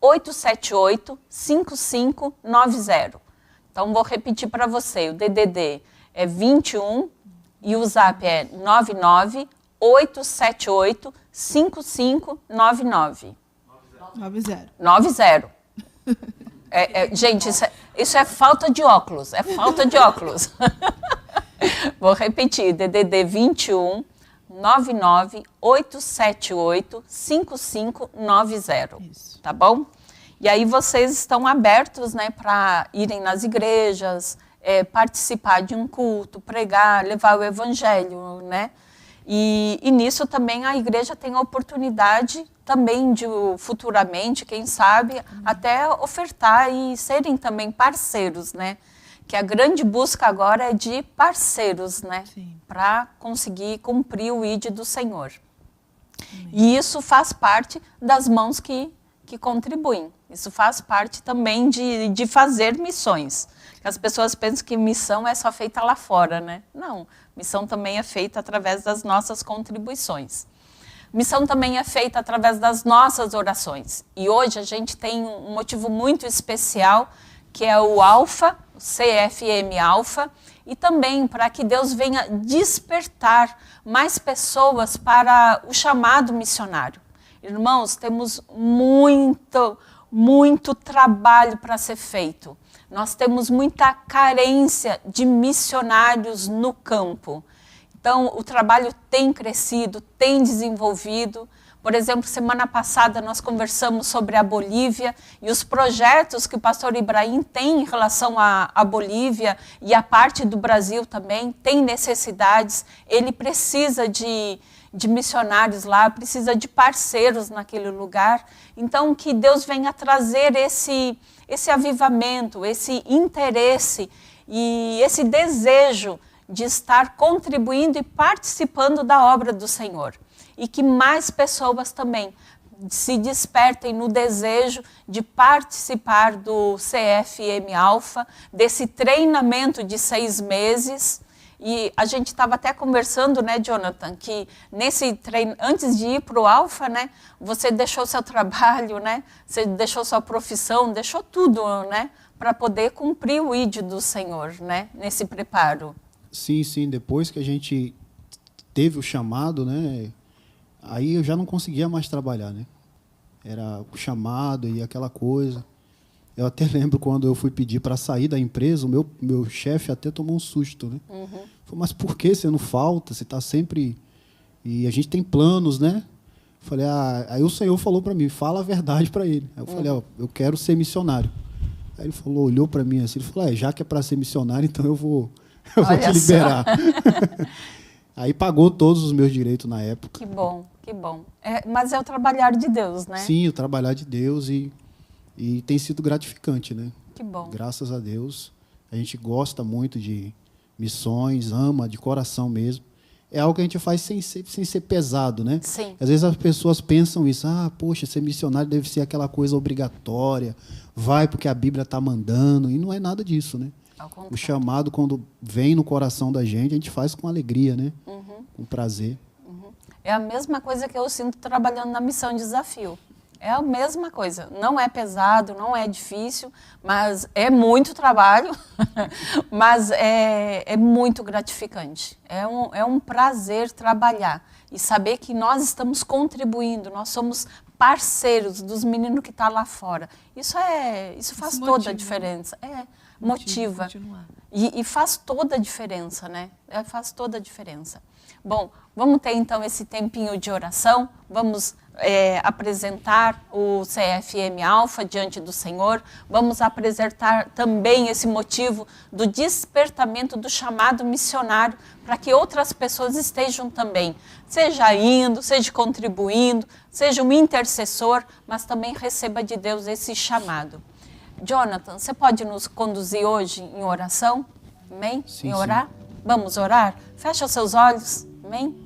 99-878-5590. Então, vou repetir para você. O DDD é 21 e o Zap é 99-878-5599. 90. Gente, isso é falta de óculos. É falta de óculos. Vou repetir. DDD 21 99878-5590. Isso. Tá bom? E aí vocês estão abertos, né, para irem nas igrejas, participar de um culto, pregar, levar o evangelho, né? E nisso também a igreja tem a oportunidade também de futuramente, quem sabe, até ofertar e serem também parceiros, né? Que a grande busca agora é de parceiros, né? Para conseguir cumprir o ID do Senhor. Amém. E isso faz parte das mãos que contribuem. Isso faz parte também de fazer missões. As pessoas pensam que missão é só feita lá fora, né? Não, missão também é feita através das nossas contribuições. Missão também é feita através das nossas orações. E hoje a gente tem um motivo muito especial, que é o Alfa, o CFM Alfa, e também para que Deus venha despertar mais pessoas para o chamado missionário. Irmãos, temos muito trabalho para ser feito. Nós temos muita carência de missionários no campo. Então, o trabalho tem crescido, tem desenvolvido. Por exemplo, semana passada nós conversamos sobre a Bolívia e os projetos que o pastor Ibrahim tem em relação à Bolívia e a parte do Brasil também, tem necessidades. Ele precisa de missionários lá, precisa de parceiros naquele lugar. Então, que Deus venha trazer esse avivamento, esse interesse e esse desejo de estar contribuindo e participando da obra do Senhor. E que mais pessoas também se despertem no desejo de participar do CFM Alfa, desse treinamento de 6 meses. E a gente estava até conversando, né, Jonathan, que nesse treino, antes de ir para o Alfa, né, você deixou seu trabalho, né, você deixou sua profissão, deixou tudo, né, para poder cumprir o ID do Senhor, né, nesse preparo. Sim, depois que a gente teve o chamado, né, aí eu já não conseguia mais trabalhar, né, era o chamado e aquela coisa. Eu até lembro quando eu fui pedir para sair da empresa, o meu chefe até tomou um susto, né? Falei, mas por que você não falta? Você está sempre... E a gente tem planos, né? Falei, aí o Senhor falou para mim, fala a verdade para ele. Aí eu falei, eu quero ser missionário. Aí ele falou, olhou para mim assim, ele falou, já que é para ser missionário, então eu vou te liberar. Aí pagou todos os meus direitos na época. Que bom, que bom. Mas é o trabalhar de Deus, né? Sim, o trabalhar de Deus e tem sido gratificante, né? Que bom. Graças a Deus. A gente gosta muito de missões, ama de coração mesmo. É algo que a gente faz sem ser pesado, né? Sim. Às vezes as pessoas pensam isso, poxa, ser missionário deve ser aquela coisa obrigatória, vai porque a Bíblia está mandando, e não é nada disso, né? O chamado, quando vem no coração da gente, a gente faz com alegria, né? Com prazer. É a mesma coisa que eu sinto trabalhando na Missão Desafio. É a mesma coisa. Não é pesado, não é difícil, mas é muito trabalho, mas é muito gratificante. É um prazer trabalhar e saber que nós estamos contribuindo, nós somos parceiros dos meninos que estão lá fora. Isso faz toda a diferença. Motiva. E faz toda a diferença, né? Faz toda a diferença. Bom, vamos ter então esse tempinho de oração, vamos apresentar o CFM Alfa diante do Senhor, vamos apresentar também esse motivo do despertamento do chamado missionário para que outras pessoas estejam também, seja indo, seja contribuindo, seja um intercessor, mas também receba de Deus esse chamado. Jonathan, você pode nos conduzir hoje em oração? Amém? Sim, em orar? Vamos orar? Fecha os seus olhos. Amém?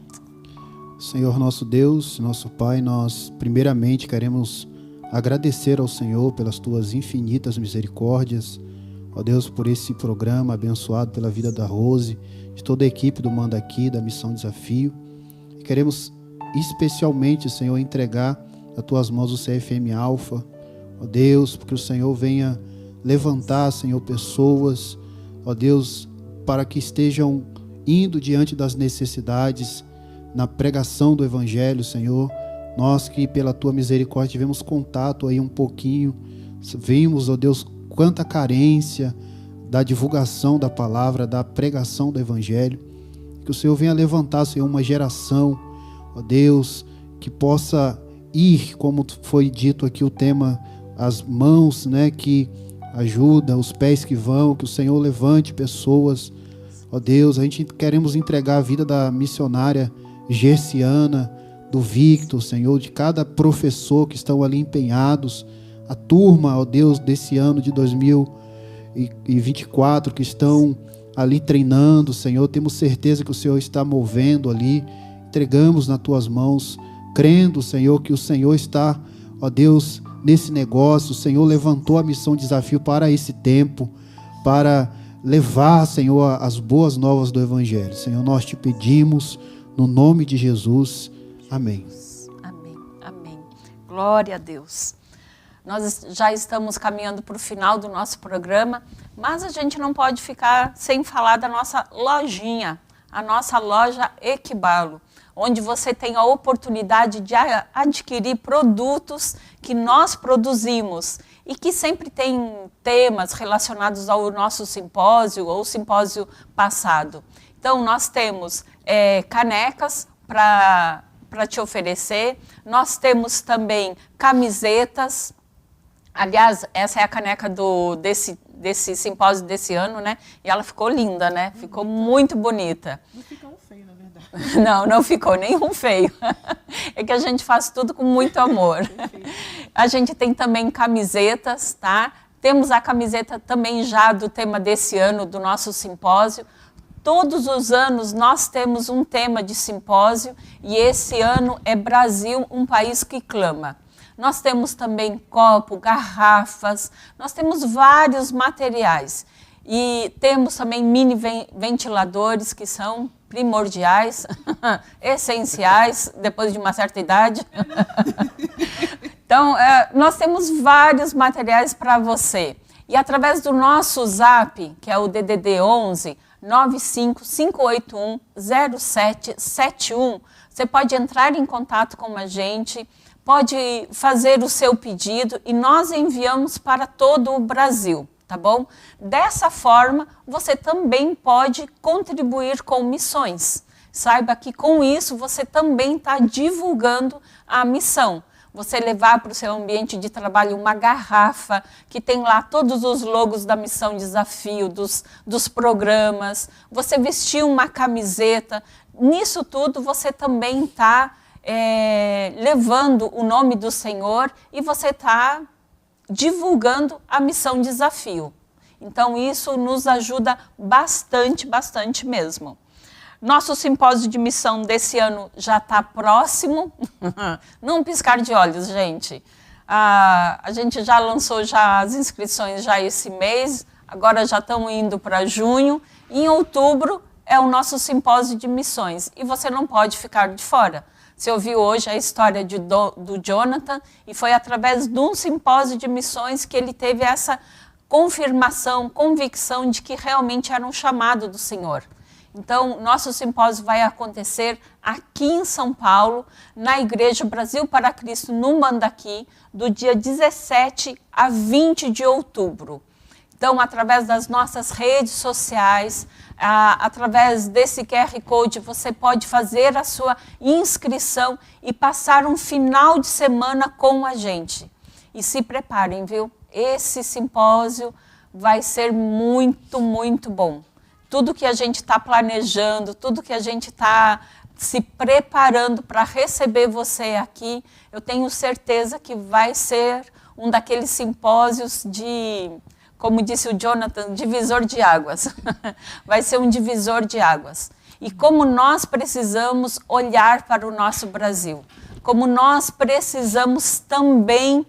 Senhor nosso Deus, nosso Pai, nós primeiramente queremos agradecer ao Senhor pelas tuas infinitas misericórdias, ó Deus, por esse programa abençoado pela vida da Rose, de toda a equipe do Manda Aqui, da Missão Desafio. E queremos especialmente, Senhor, entregar nas tuas mãos o CFM Alfa, ó Deus, porque o Senhor venha levantar, Senhor, pessoas, ó Deus, para que estejam indo diante das necessidades, na pregação do Evangelho, Senhor. Nós que pela Tua misericórdia tivemos contato aí um pouquinho, vimos, ó Deus, quanta carência da divulgação da palavra, da pregação do Evangelho. Que o Senhor venha levantar, Senhor, uma geração, ó Deus, que possa ir, como foi dito aqui o tema, as mãos, né, que ajudam, os pés que vão, que o Senhor levante pessoas, ó Deus. A gente queremos entregar a vida da missionária Gerciana, do Victor, Senhor, de cada professor que estão ali empenhados, a turma, ó Deus, desse ano de 2024, que estão ali treinando, Senhor. Temos certeza que o Senhor está movendo ali, entregamos nas Tuas mãos, crendo, Senhor, que o Senhor está, ó Deus, nesse negócio. O Senhor levantou a Missão Desafio para esse tempo, para levar, Senhor, as boas novas do Evangelho. Senhor, nós te pedimos, no nome de Jesus, amém. Amém, amém. Glória a Deus. Nós já estamos caminhando para o final do nosso programa, mas a gente não pode ficar sem falar da nossa lojinha, a nossa loja Equibalo, onde você tem a oportunidade de adquirir produtos que nós produzimos e que sempre tem temas relacionados ao nosso simpósio ou simpósio passado. Então, nós temos canecas para te oferecer, nós temos também camisetas. Aliás, essa é a caneca desse simpósio desse ano, né? E ela ficou linda, né? Ficou muito bonita. Não ficou feio, na verdade. Não ficou nenhum feio. É que a gente faz tudo com muito amor. A gente tem também camisetas, tá? Temos a camiseta também já do tema desse ano, do nosso simpósio. Todos os anos nós temos um tema de simpósio e esse ano é Brasil, um país que clama. Nós temos também copo, garrafas, nós temos vários materiais. E temos também mini ventiladores que são primordiais, essenciais, depois de uma certa idade. Então, nós temos vários materiais para você. E através do nosso Zap, que é o DDD 11 955810771, você pode entrar em contato com a gente, pode fazer o seu pedido e nós enviamos para todo o Brasil, tá bom? Dessa forma, você também pode contribuir com missões. Saiba que com isso você também está divulgando a missão. Você levar para o seu ambiente de trabalho uma garrafa que tem lá todos os logos da Missão Desafio, dos programas, você vestir uma camiseta, nisso tudo você também está levando o nome do Senhor e você está divulgando a Missão Desafio. Então isso nos ajuda bastante, bastante mesmo. Nosso simpósio de missão desse ano já está próximo. Num piscar de olhos, gente. A gente já lançou as inscrições já esse mês, agora já estão indo para junho. Em outubro é o nosso simpósio de missões e você não pode ficar de fora. Você ouviu hoje a história do Jonathan e foi através de um simpósio de missões que ele teve essa confirmação, convicção de que realmente era um chamado do Senhor. Então, nosso simpósio vai acontecer aqui em São Paulo, na Igreja Brasil para Cristo, no Mandaqui, do dia 17 a 20 de outubro. Então, através das nossas redes sociais, através desse QR Code, você pode fazer a sua inscrição e passar um final de semana com a gente. E se preparem, viu? Esse simpósio vai ser muito, muito bom. Tudo que a gente está planejando, tudo que a gente está se preparando para receber você aqui. Eu tenho certeza que vai ser um daqueles simpósios de, como disse o Jonathan, divisor de águas. Vai ser um divisor de águas. E como nós precisamos olhar para o nosso Brasil. Como nós precisamos também,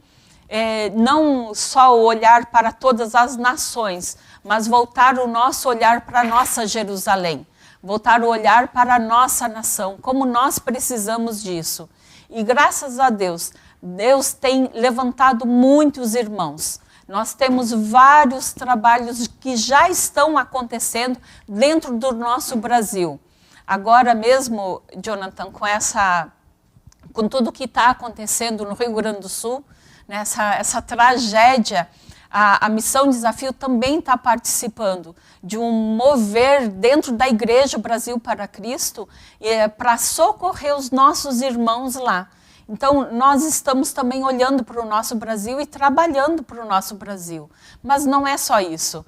não só olhar para todas as nações, mas voltar o nosso olhar para a nossa Jerusalém. Voltar o olhar para a nossa nação, como nós precisamos disso. E graças a Deus, Deus tem levantado muitos irmãos. Nós temos vários trabalhos que já estão acontecendo dentro do nosso Brasil. Agora mesmo, Jonathan, com tudo que está acontecendo no Rio Grande do Sul, essa tragédia, a Missão Desafio também está participando de um mover dentro da Igreja Brasil para Cristo para socorrer os nossos irmãos lá. Então, nós estamos também olhando para o nosso Brasil e trabalhando para o nosso Brasil. Mas não é só isso.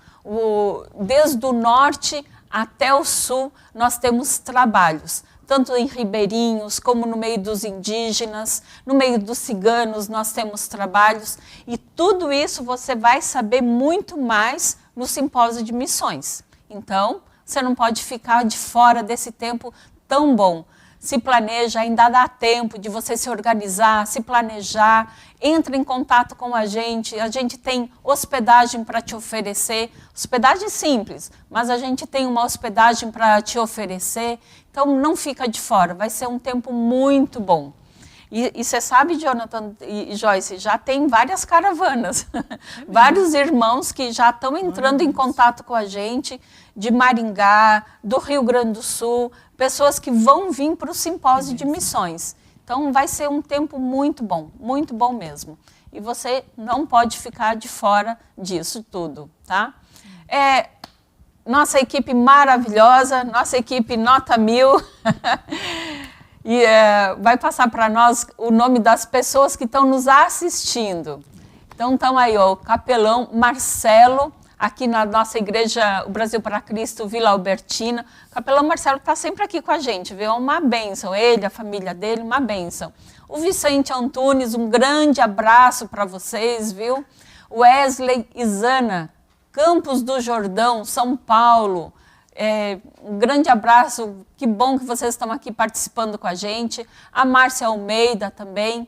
Desde o norte até o sul, nós temos trabalhos. Tanto em ribeirinhos, como no meio dos indígenas, no meio dos ciganos, nós temos trabalhos. E tudo isso você vai saber muito mais no simpósio de missões. Então, você não pode ficar de fora desse tempo tão bom. Se planeja, ainda dá tempo de você se organizar, se planejar, entre em contato com a gente tem hospedagem para te oferecer, hospedagem simples, mas a gente tem uma hospedagem para te oferecer, então não fica de fora, vai ser um tempo muito bom. E você sabe, Jonathan e Joyce, já tem várias caravanas, vários irmãos que já estão entrando em contato com a gente, de Maringá, do Rio Grande do Sul, pessoas que vão vir para o simpósio de missões. Então vai ser um tempo muito bom mesmo. E você não pode ficar de fora disso tudo, tá? Nossa equipe maravilhosa, nossa equipe nota 1000. E vai passar para nós o nome das pessoas que estão nos assistindo. Então estão aí, ó, o capelão Marcelo, aqui na nossa igreja, o Brasil para Cristo, Vila Albertina. O capelão Marcelo está sempre aqui com a gente, viu? Uma bênção, ele, a família dele, uma bênção. O Vicente Antunes, um grande abraço para vocês, viu? Wesley Isana, Campos do Jordão, São Paulo. Um grande abraço, que bom que vocês estão aqui participando com a gente. A Márcia Almeida também.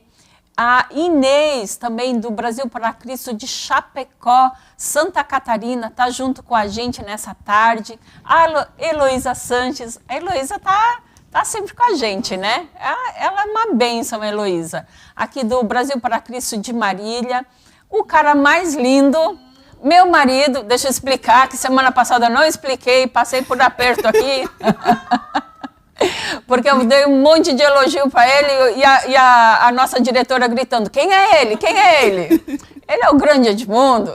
A Inês, também do Brasil para Cristo, de Chapecó, Santa Catarina, está junto com a gente nessa tarde. A Heloísa Sanches. A Heloísa tá sempre com a gente, né? Ela é uma bênção, a Heloísa. Aqui do Brasil para Cristo, de Marília. O cara mais lindo... Meu marido, deixa eu explicar, que semana passada eu não expliquei, passei por aperto aqui, porque eu dei um monte de elogio para ele e a nossa diretora gritando, quem é ele? Quem é ele? Ele é o grande Edmundo.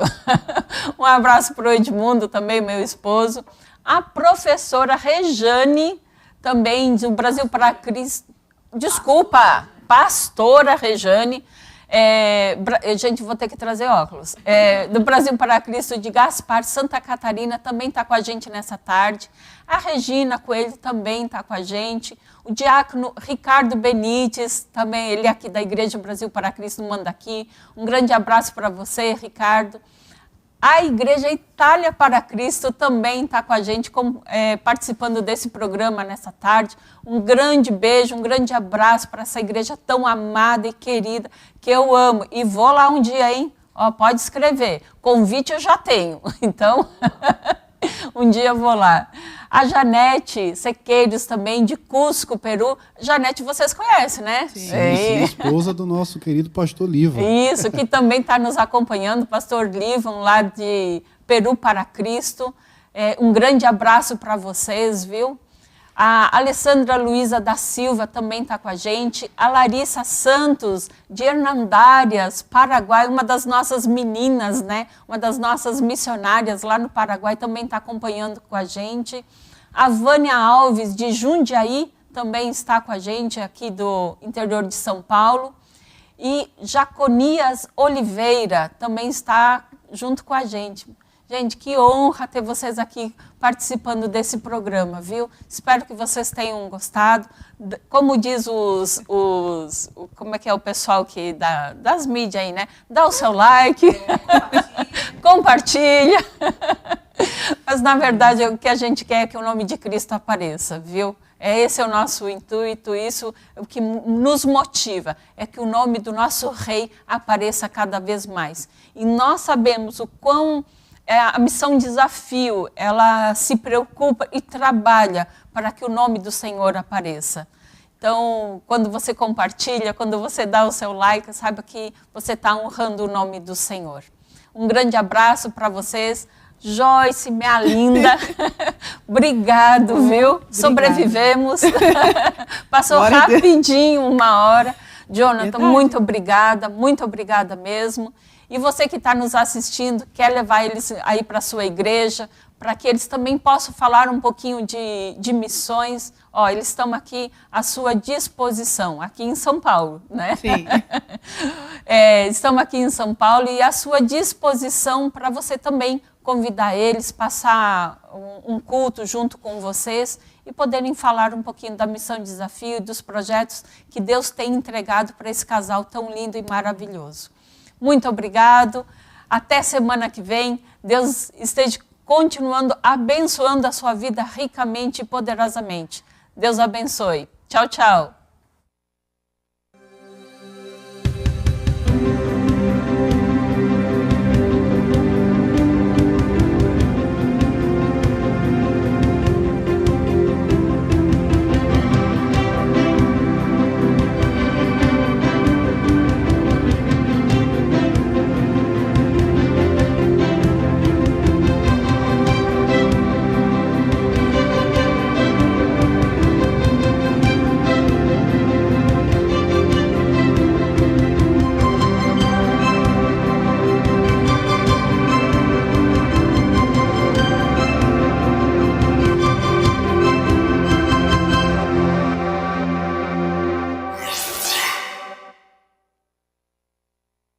Um abraço para o Edmundo também, meu esposo. A professora Rejane, também do Brasil para Cristo, desculpa, pastora Rejane, gente, vou ter que trazer óculos. Do Brasil para Cristo, de Gaspar, Santa Catarina, também está com a gente nessa tarde. A Regina Coelho também está com a gente. O diácono Ricardo Benites, também ele aqui da Igreja Brasil para Cristo, manda aqui. Um grande abraço para você, Ricardo. A Igreja Itália para Cristo também está com a gente, participando desse programa nessa tarde. Um grande beijo, um grande abraço para essa igreja tão amada e querida, que eu amo. E vou lá um dia, hein? Ó, pode escrever. Convite eu já tenho, então um dia eu vou lá. A Janete Sequeiros também, de Cusco, Peru. Janete, vocês conhecem, né? Sim, esposa do nosso querido pastor Livan. Isso, que também está nos acompanhando, pastor Livan, lá de Peru para Cristo. Um grande abraço para vocês, viu? A Alessandra Luiza da Silva também está com a gente. A Larissa Santos, de Hernandárias, Paraguai, uma das nossas meninas, né? Uma das nossas missionárias lá no Paraguai, também está acompanhando com a gente. A Vânia Alves, de Jundiaí, também está com a gente aqui do interior de São Paulo. E Jaconias Oliveira também está junto com a gente. Gente, que honra ter vocês aqui participando desse programa, viu? Espero que vocês tenham gostado. Como diz como é que é o pessoal que das mídias aí, né? Dá o seu like, compartilha. Mas, na verdade, o que a gente quer é que o nome de Cristo apareça, viu? Esse é o nosso intuito, isso é o que nos motiva, é que o nome do nosso Rei apareça cada vez mais. E nós sabemos o quão a missão Desafio, ela se preocupa e trabalha para que o nome do Senhor apareça. Então, quando você compartilha, quando você dá o seu like, saiba que você está honrando o nome do Senhor. Um grande abraço para vocês. Joyce, minha linda, obrigado, viu? Obrigada. Sobrevivemos. Passou rapidinho, 1 hora. Jonathan, muito obrigada mesmo. E você que está nos assistindo, quer levar eles aí para a sua igreja, para que eles também possam falar um pouquinho de missões. Ó, eles estão aqui à sua disposição, aqui em São Paulo, né? Sim. Estamos aqui em São Paulo e à sua disposição para você também convidar eles, passar um culto junto com vocês e poderem falar um pouquinho da missão Desafio e dos projetos que Deus tem entregado para esse casal tão lindo e maravilhoso. Muito obrigado. Até semana que vem. Deus esteja continuando abençoando a sua vida ricamente e poderosamente. Deus abençoe. Tchau, tchau.